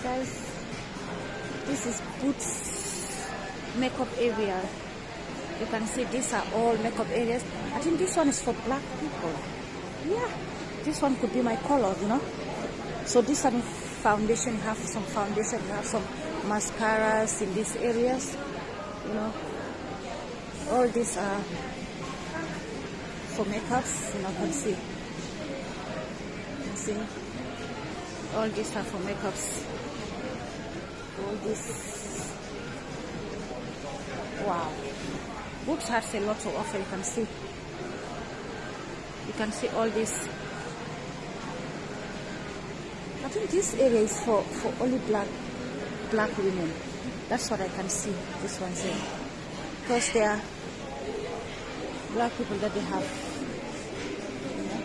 Guys, this is Boots makeup area. You can see these are all makeup areas. I think this one is for black people. Yeah, this one could be my color, you know. So this one foundation, you have some foundation, you have some mascaras in these areas, you know. All these are for makeups, you know. You can see. You can see. All these are for makeups. All this. Wow. Boots has a lot to offer. You can see. You can see all this. I think this area is for only black women. That's what I can see. This one's here. Because they are black people that they have. You know?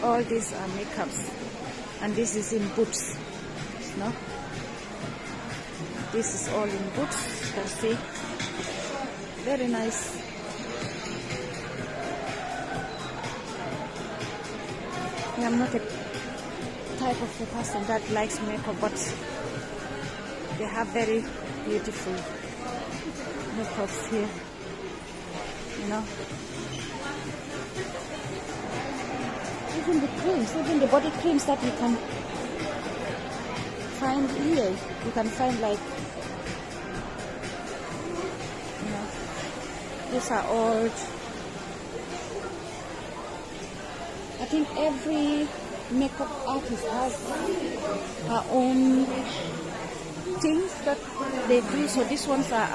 All these are makeups. And this is in Boots. No? This is all in Boots. You can see. Very nice. I'm not a type of a person that likes makeup, but they have very beautiful makeups here, you know. Even the creams, even the body creams that you can find here, you can find like, you know, these are all. I think every makeup artist has her own things that they do. So these ones are